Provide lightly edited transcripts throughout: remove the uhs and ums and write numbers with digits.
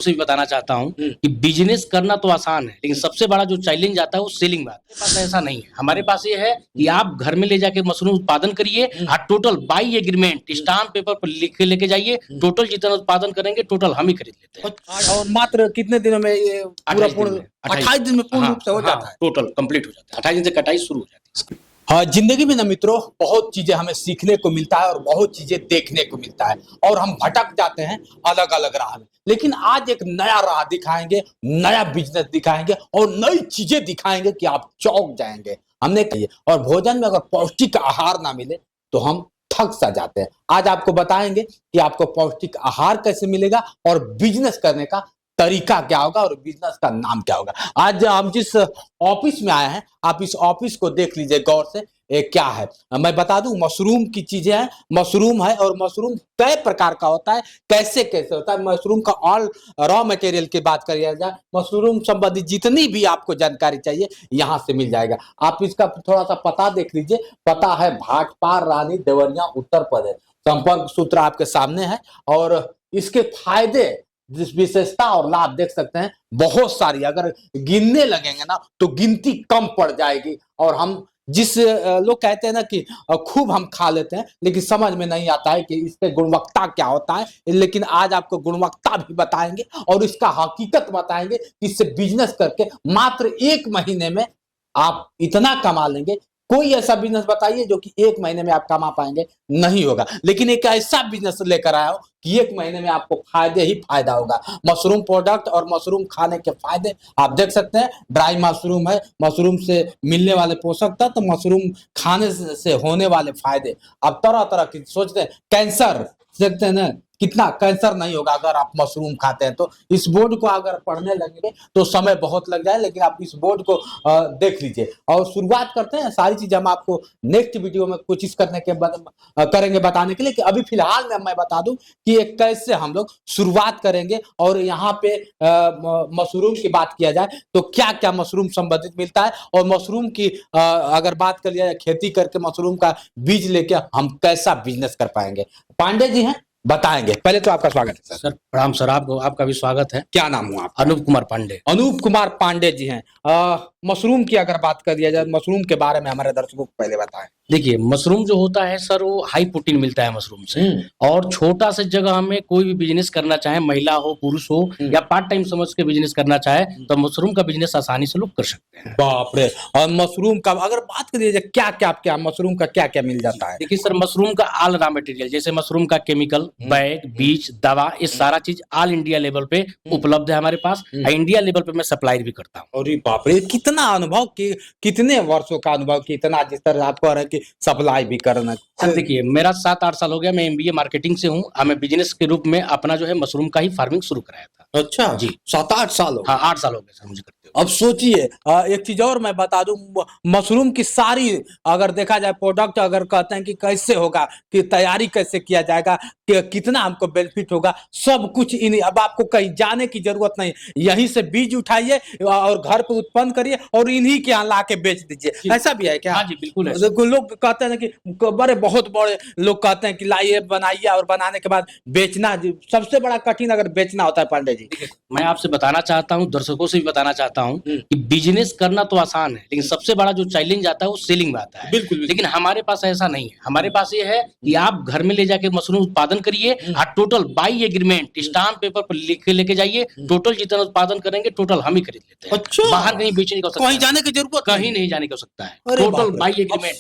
से भी बताना चाहता हूँ कि बिजनेस करना तो आसान है, लेकिन सबसे बड़ा जो चैलेंज आता है वो सेलिंग में आता है। हमारे पास ऐसा नहीं है। हमारे पास ये है कि आप घर में ले जाके मशरूम उत्पादन करिए और total by agreement stamp paper पर लिख के लेके जाइए। टोटल जितना उत्पादन करेंगे टोटल हम ही खरीद लेते हैं। और मात्र कितने दिनों में ये पूरा 28 दिन में पूर्ण रूप से हो जाता है? टोटल कंप्लीट हो जाता है। 28 दिन से कटाई शुरू हो जाती है। हाँ, जिंदगी में ना मित्रों बहुत चीजें हमें सीखने को मिलता है और बहुत चीजें देखने को मिलता है और हम भटक जाते हैं अलग अलग राह में। लेकिन आज एक नया राह दिखाएंगे, नया बिजनेस दिखाएंगे और नई चीजें दिखाएंगे कि आप चौंक जाएंगे। हमने कही और भोजन में अगर पौष्टिक आहार ना मिले तो हम थक सा जाते हैं। आज आपको बताएंगे कि आपको पौष्टिक आहार कैसे मिलेगा और बिजनेस करने का तरीका क्या होगा और बिजनेस का नाम क्या होगा। आज हम जिस ऑफिस में आए हैं, आप इस ऑफिस को देख लीजिए गौर से। क्या है मैं बता दूं, मशरूम की चीजें हैं। मशरूम है और मशरूम कई प्रकार का होता है, कैसे कैसे होता है। मशरूम का ऑल रॉ मटेरियल की बात करिए जाए, मशरूम संबंधित जितनी भी आपको जानकारी चाहिए यहाँ से मिल जाएगा। आप इसका थोड़ा सा पता देख लीजिए। पता है भाटपार रानी देवरिया उत्तर प्रदेश। संपर्क सूत्र आपके सामने है और इसके फायदे जिस विशेषता और लाभ देख सकते हैं बहुत सारी। अगर गिनने लगेंगे ना तो गिनती कम पड़ जाएगी। और हम जिस लोग कहते हैं ना कि खूब हम खा लेते हैं लेकिन समझ में नहीं आता है कि इसके गुणवत्ता क्या होता है। लेकिन आज आपको गुणवत्ता भी बताएंगे और इसका हकीकत बताएंगे कि इससे बिजनेस करके मात्र 1 महीने में आप इतना कमा लेंगे। कोई ऐसा बिजनेस बताइए जो कि 1 महीने में आप कमा पाएंगे, नहीं होगा। लेकिन एक ऐसा बिजनेस लेकर आया हो कि 1 महीने में आपको फायदे ही फायदा होगा। मशरूम प्रोडक्ट और मशरूम खाने के फायदे आप देख सकते हैं। ड्राई मशरूम है, मशरूम से मिलने वाले पोषक तत्व, मशरूम खाने से होने वाले फायदे। आप तरह तरह की सोचते हैं कैंसर देखते हैं ना, कितना कैंसर नहीं होगा अगर आप मशरूम खाते हैं। तो इस बोर्ड को अगर पढ़ने लगेंगे तो समय बहुत लग जाए, लेकिन आप इस बोर्ड को देख लीजिए। और शुरुआत करते हैं। सारी चीजें हम आपको नेक्स्ट वीडियो में कोशिश करने के करेंगे बताने के लिए कि अभी फिलहाल में मैं बता दूं कि ये कैसे हम लोग शुरुआत करेंगे। और यहाँ पे मशरूम की बात किया जाए तो क्या क्या मशरूम संबंधित मिलता है और मशरूम की अगर बात कर लिया जाए खेती करके मशरूम का बीज लेके हम कैसा बिजनेस कर पाएंगे। पांडे जी हैं, बताएंगे। पहले तो आपका स्वागत है सर। प्रणाम सर, आपका भी स्वागत है। क्या नाम हुआ आपका? अनूप कुमार पांडे। अनूप कुमार पांडे जी हैं। मशरूम की अगर बात कर दिया जाए, मशरूम के बारे में हमारे दर्शकों को पहले बताएं। देखिए, मशरूम जो होता है सर वो हाई प्रोटीन मिलता है मशरूम से। और छोटा सा जगह में कोई भी बिजनेस करना चाहे, महिला हो पुरुष हो या पार्ट टाइम समझ के बिजनेस करना चाहे तो मशरूम का बिजनेस आसानी से लोग कर सकते हैं। बाप रे। और मशरूम का अगर बात करिए जाए क्या क्या मशरूम का क्या क्या मिल जाता है? देखिए सर, मशरूम का ऑल रॉ मटेरियल जैसे मशरूम का केमिकल, बैग, बीज, दवा, ये सारा चीज ऑल इंडिया लेवल पे उपलब्ध है हमारे पास। इंडिया लेवल पे मैं सप्लाई भी करता हूँ। अरे बाप रे, कितना अनुभव, कितने वर्षों का अनुभव, कितना जिस तरह आप कह रहे हैं कि सप्लाई भी करना। सर देखिए, मेरा 7-8 साल हो गया। मैं MBA मार्केटिंग से हूँ। मैं बिजनेस के रूप में अपना जो है मशरूम का ही फार्मिंग शुरू कराया था। अच्छा जी, 7-8 साल हो? हाँ, 8 साल हो गए सर मुझे करते हुए। अब सोचिए एक चीज और मैं बता दूं, मशरूम की सारी अगर देखा जाए प्रोडक्ट, अगर कहते हैं कि कैसे होगा, कि तैयारी कैसे किया जाएगा, कि कितना हमको बेनिफिट होगा, सब कुछ अब आपको कहीं जाने की जरूरत नहीं। यहीं से बीज उठाइए और घर पे उत्पन्न करिए और इन्हीं के यहाँ ला के बेच दीजिए। ऐसा भी है क्या? हाँ जी, बिल्कुल है। लोग कहते हैं कि बहुत बड़े लोग कहते हैं कि लाइए बनाइए और बनाने के बाद बेचना सबसे बड़ा कठिन अगर बेचना होता है। पांडे जी, मैं आपसे बताना चाहता हूँ, दर्शकों से भी बताना चाहता हूँ कि बिजनेस करना तो आसान है, लेकिन सबसे बड़ा जो चैलेंज आता है वो सेलिंग में आता है। बिल्कुल। लेकिन हमारे पास ऐसा नहीं है। हमारे पास ये है कि आप घर में ले जाके मशरूम उत्पादन करिए और total by agreement stamp paper पर लिख के लेके जाइए। टोटल जितना उत्पादन करेंगे टोटल हम ही खरीद लेते हैं। अच्छा, बाहर कहीं बेचने का, कहीं जाने की जरूरत कहीं नहीं जाने का सकता है। Total by agreement.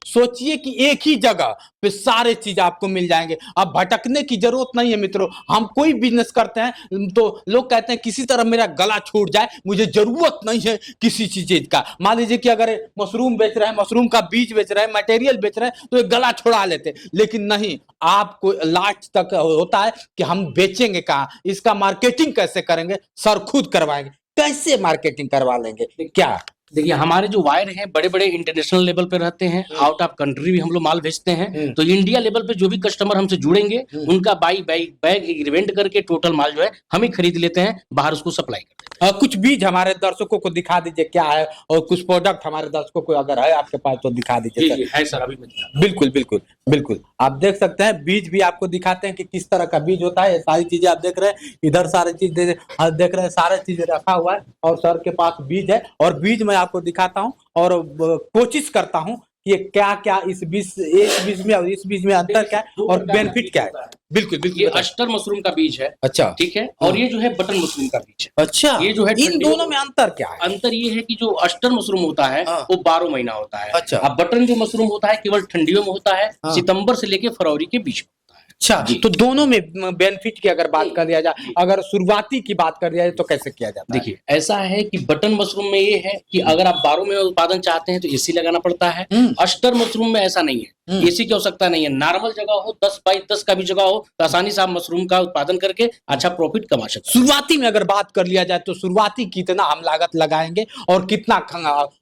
सोचिए कि एक ही जगह पे सारे चीज आपको मिल जाएंगे। अब भटकने की जरूरत नहीं है मित्रों। हम कोई बिजनेस करते हैं तो लोग कहते हैं किसी तरह मेरा गला छूट जाए, मुझे जरूरत नहीं है किसी चीज का। मान लीजिए कि अगर मशरूम बेच रहे हैं, मशरूम का बीज बेच रहे हैं, मटेरियल बेच रहे हैं तो एक गला छोड़ा लेते हैं। लेकिन नहीं, आपको लास्ट तक होता है कि हम बेचेंगे कहाँ, इसका मार्केटिंग कैसे करेंगे, सर खुद करवाएंगे। कैसे मार्केटिंग करवा लेंगे क्या? देखिए, हमारे जो वायर हैं बड़े बड़े इंटरनेशनल लेवल पे रहते हैं। आउट ऑफ कंट्री भी हम लोग माल भेजते हैं। तो इंडिया लेवल पे जो भी कस्टमर हमसे जुड़ेंगे उनका बाई बैग एग्रीमेंट करके टोटल माल जो है हम ही खरीद लेते हैं, बाहर उसको सप्लाई करते हैं। कुछ बीज हमारे दर्शकों को दिखा दीजिए क्या है, और कुछ प्रोडक्ट हमारे दर्शकों को अगर है आपके पास तो दिखा जी दीजिए सर। जी है सर, अभी मैं दिखा- बिल्कुल बिल्कुल बिल्कुल, आप देख सकते हैं बीज भी आपको दिखाते हैं कि किस तरह का बीज होता है। ये सारी चीजें आप देख रहे हैं, इधर सारी चीज देख रहे हैं, सारे चीज रखा हुआ है और सर के पास बीज है, और बीज मैं आपको दिखाता हूँ और कोशिश करता हूँ कि ये क्या क्या इस बीज में और इस बीज में अंतर क्या है और बेनिफिट क्या है। बिल्कुल बिल्कुल ये बताइए। अस्टर मशरूम का बीज है, अच्छा ठीक है, और ये जो है बटन मशरूम का बीज है। अच्छा, ये जो है इन ठंडियों- दोनों में अंतर क्या है? अंतर ये है कि जो अस्टर मशरूम होता है हाँ। वो 12 महीना होता है। अच्छा। अब बटन जो मशरूम होता है केवल ठंडियों में होता है, हाँ। सितंबर से लेके फरवरी के बीच में होता है। अच्छा, जी। तो दोनों में बेनिफिट की अगर बात जी, कर लिया जाए, जी। अगर शुरुआती की बात कर लिया जाए तो कैसे किया जाता है? देखिए ऐसा है कि बटन मशरूम में ये है कि अगर आप 12 में उत्पादन चाहते हैं तो एसी लगाना पड़ता है। अस्टर मशरूम में ऐसा नहीं है, एसी की आवश्यकता नहीं है। नॉर्मल जगह हो, 10 बाई 10 का भी जगह हो, तो आसानी से आप मशरूम का उत्पादन करके अच्छा प्रॉफिट कमा सकते हैं। शुरुआती में अगर बात कर लिया जाए तो शुरुआती कितना हम लागत लगाएंगे और कितना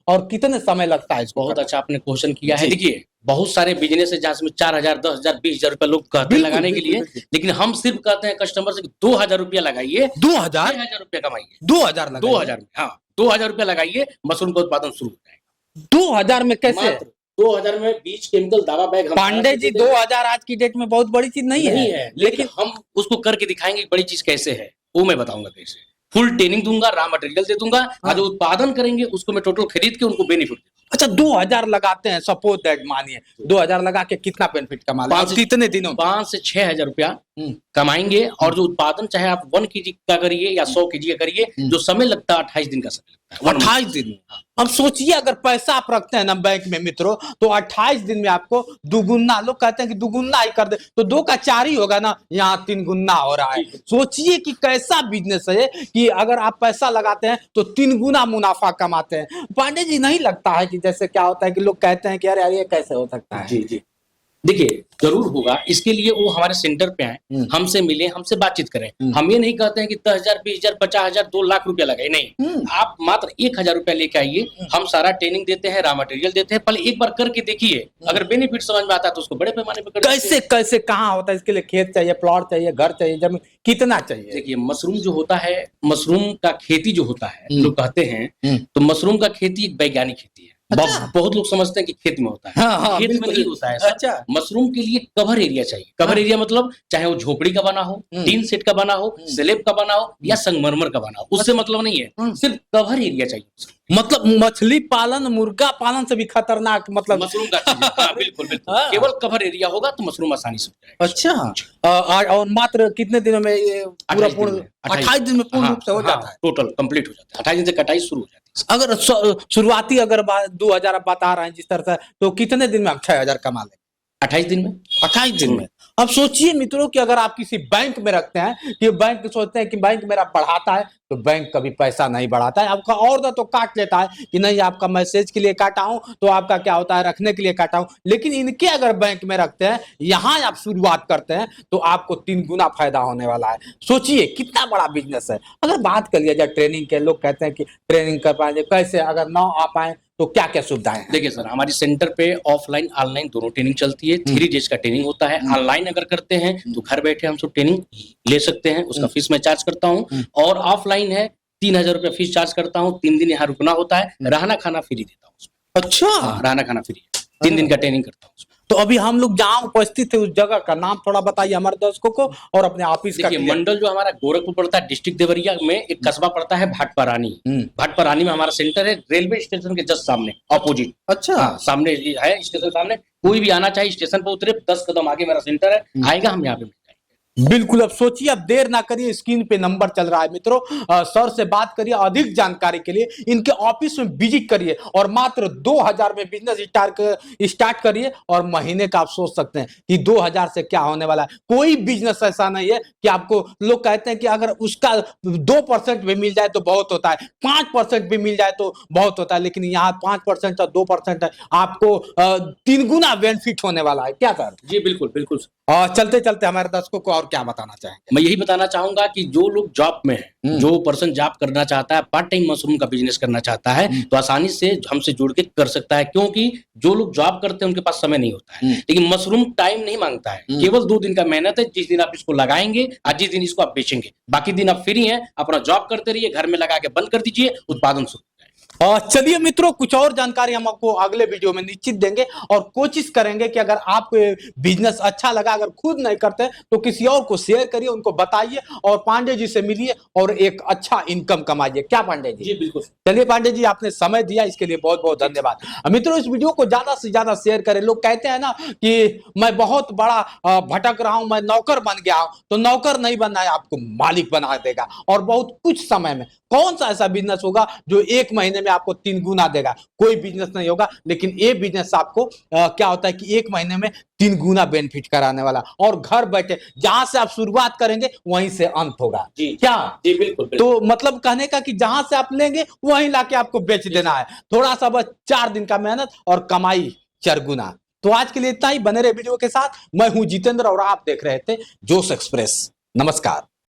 और कितने समय लगता है इसको बहुत करने अच्छा आपने क्वेश्चन किया है। जी। देखिए बहुत सारे बिजनेस है जहाँ में 4,000, 10,000, 20,000 रुपया लोग कहते हैं बिल्कुल, लगाने के बिल्कुल, लिए, बिल्कुल। लेकिन हम सिर्फ कहते हैं कस्टमर से कि 2,000 रुपया लगाइए, 2000 6,000 रुपया कमाइए। 2000 लगा 2,000 में, हाँ 2,000 रुपया लगाइए, मशरूम का उत्पादन शुरू हो जाएगा। 2000 में कैसे? मात्र 2,000 में बीज, केमिकल, दवा बैग हम पांडे जी 2000 आज की डेट में बहुत बड़ी चीज नहीं है, लेकिन हम उसको करके दिखाएंगे कि बड़ी चीज कैसे है, वो मैं बताऊंगा कैसे। फुल ट्रेनिंग दूंगा, रॉ मटेरियल दे दूंगा, और जो उत्पादन करेंगे उसको मैं टोटल खरीद के उनको बेनिफिट दूंगा। अच्छा 2000 लगाते हैं, सपोज दैट मानिए 2000 लगा के कितना बेनिफिट कमा लें? 5 से- कितने दिनों में? 5 से 6,000 रुपया कमाएंगे, और जो उत्पादन चाहे आप 1 केजी का करिए या 100 केजी का करिए, जो समय लगता है 28 दिन का समय लगता है। 28 दिन में। अब सोचिए अगर पैसा आप रखते हैं ना बैंक में मित्रों, तो 28 दिन में आपको दुगुना, लोग कहते हैं कि दुगुना ही कर दे, तो 2 का 4 ही होगा ना, यहाँ 3 गुना हो रहा है। सोचिए कि कैसा बिजनेस है कि अगर आप पैसा लगाते हैं तो 3 गुना मुनाफा कमाते हैं। पांडे जी नहीं लगता है कि जैसे क्या होता है कि लोग कहते हैं कि अरे यार ये कैसे हो सकता है? जी जी, देखिए जरूर होगा, इसके लिए वो हमारे सेंटर पे आए, हमसे मिले, हमसे बातचीत करें। हम ये नहीं कहते हैं कि 10,000, 20,000, 50,000, 2 लाख रुपया लगाए, नहीं। आप मात्र 1,000 रुपया लेके आइए, हम सारा ट्रेनिंग देते हैं, रॉ मटेरियल देते हैं, पहले एक बार करके देखिए, अगर बेनिफिट समझ में आता है तो उसको बड़े पैमाने पर कर कैसे कैसे कहाँ होता है? इसके लिए खेत चाहिए, प्लॉट चाहिए, घर चाहिए, जमीन कितना चाहिए? देखिए मशरूम जो होता है, मशरूम का खेती जो होता है, लोग कहते हैं, तो मशरूम का खेती एक वैज्ञानिक खेती है। अच्छा। बहुत लोग समझते हैं कि खेत में होता है, हाँ, खेत में बिल्कुल। नहीं होता है सर। अच्छा। मशरूम के लिए कवर एरिया चाहिए। कवर एरिया मतलब चाहे वो झोपड़ी का बना हो, टीन सेट का बना हो, स्लैब का बना हो, या संगमरमर का बना हो, उससे मतलब नहीं है, सिर्फ कवर एरिया चाहिए। मतलब मछली पालन, मुर्गा पालन से भी खतरनाक, मतलब मशरूम का चीज है। हाँ, बिल्कुल बिल्कुल, हाँ। केवल कवर एरिया होगा तो मशरूम आसानी से हो जाएगा। अच्छा, और मात्र कितने दिनों में ये पूरा 28 दिन पूर्ण में, 28 दिन में पूर्ण हाँ, रूप से हो हाँ, जाता है? टोटल कंप्लीट हो जाता है। 28 दिन से कटाई शुरू हो जाती है। अगर शुरुआती अगर 2000 आप बता रहे हैं जिस तरह से, तो कितने दिन में आप 6000 कमा लें? 28 दिन में। 28 दिन में। अब सोचिए मित्रों कि अगर आप किसी बैंक में रखते हैं कि बैंक सोचते हैं कि बैंक मेरा बढ़ाता है, तो बैंक कभी पैसा नहीं बढ़ाता है, आपका ऑर्डर तो काट लेता है कि नहीं आपका मैसेज के लिए काटा हूं, तो आपका क्या होता है रखने के लिए काटा हूं। लेकिन इनके अगर बैंक में रखते हैं, यहां आप शुरुआत करते हैं, तो आपको 3 गुना फायदा होने वाला है। सोचिए कितना बड़ा बिजनेस है। अगर बात कर लिया जाए ट्रेनिंग के, लोग कहते हैं कि ट्रेनिंग कर पाएंगे कैसे, अगर ना आ पाए तो क्या क्या सुविधाएं हैं? देखिए सर, हमारी सेंटर पे ऑफलाइन ऑनलाइन दोनों ट्रेनिंग चलती है। 3 डेज का ट्रेनिंग होता है। ऑनलाइन अगर करते हैं तो घर बैठे हम सब ट्रेनिंग ले सकते हैं, उसका फीस मैं चार्ज करता हूँ। और ऑफलाइन है 3,000 रुपया फीस चार्ज करता हूँ। 3 दिन यहाँ रुकना होता है, रहना खाना फ्री देता हूँ। अच्छा, रहना खाना फ्री, 3 दिन का ट्रेनिंग करता हूँ। तो अभी हम लोग जहाँ उपस्थित है उस जगह का नाम थोड़ा बताइए हमारे दर्शकों को, और अपने ऑफिस का। देखिए मंडल जो हमारा गोरखपुर पड़ता है, डिस्ट्रिक्ट देवरिया में एक कस्बा पड़ता है भाटपरानी। भाटपरानी में हमारा सेंटर है, रेलवे स्टेशन के जस्ट सामने, ऑपोजिट। अच्छा, हाँ, सामने है स्टेशन, सामने कोई भी आना चाहिए स्टेशन पर उतरे, 10 कदम आगे मेरा सेंटर है, आएगा, हम यहाँ पे मिल जाएंगे। बिल्कुल। अब सोचिए, अब देर ना करिए, स्क्रीन पे नंबर चल रहा है मित्रों, सर से बात करिए। अधिक जानकारी के लिए इनके ऑफिस में विजिट करिए, और मात्र 2000 में बिजनेस स्टार्ट करिए, और महीने का आप सोच सकते हैं कि 2000 से क्या होने वाला है। कोई बिजनेस ऐसा नहीं है कि आपको, लोग कहते हैं कि अगर उसका 2% भी मिल जाए तो बहुत होता है, 5% भी मिल जाए तो बहुत होता है, लेकिन यहाँ 5% और 2% है, आपको 3 गुना बेनिफिट होने वाला है। क्या सर? जी बिल्कुल बिल्कुल। चलते चलते हमारे दर्शकों को और और क्या बताना चाहेंगे? मैं यही बताना चाहूंगा कि जो लोग जॉब में है, जो पर्सन जॉब करना चाहता है, पार्ट टाइम मशरूम का बिजनेस करना चाहता है, तो आसानी से हमसे जुड़ के कर सकता है, क्योंकि जो लोग जॉब करते हैं उनके पास समय नहीं होता है। लेकिन मशरूम टाइम नहीं मांगता है, केवल 2 दिन का मेहनत है। जिस दिन आप इसको लगाएंगे, आज जिस दिन इसको आप बेचेंगे, बाकी दिन आप फ्री हैं, अपना जॉब करते रहिए, घर में लगा के बंद कर दीजिए, उत्पादन शुरू। चलिए मित्रों, कुछ और जानकारी हम आपको अगले वीडियो में निश्चित देंगे और कोशिश करेंगे कि अगर आपको बिजनेस अच्छा लगा, अगर खुद नहीं करते तो किसी और को शेयर करिए, उनको बताइए और पांडे जी से मिलिए और एक अच्छा इनकम कमाइए। क्या पांडे जी? जी बिल्कुल। चलिए पांडे जी, आपने समय दिया, इसके लिए बहुत बहुत धन्यवाद। मित्रों, इस वीडियो को ज्यादा से ज्यादा शेयर करें। लोग कहते हैं ना कि मैं बहुत बड़ा भटक रहा हूं, मैं नौकर बन गया हूं, तो नौकर नहीं बनना है, आपको मालिक बना देगा। और बहुत कुछ समय में कौन सा ऐसा बिजनेस होगा जो 1 महीने में आपको 3 गुना देगा? कोई बिजनेस नहीं होगा, लेकिन ये बिजनेस आपको क्या होता है कि 1 महीने में 3 गुना बेनिफिट कराने वाला, और घर बैठे जहां से आप शुरुआत करेंगे वहीं से अंत होगा। जी क्या? जी बिल्कुल। तो मतलब कहने का कि जहां से आप लेंगे वहीं लाके आपको बेच देना है। थोड़ा सा बस 4 दिन का मेहनत और कमाई 4 गुना। तो आज के लिए इतना ही। बने रहे वीडियो के साथ। मैं हूं जितेंद्र और आप देख रहे थे जोश एक्सप्रेस। नमस्कार।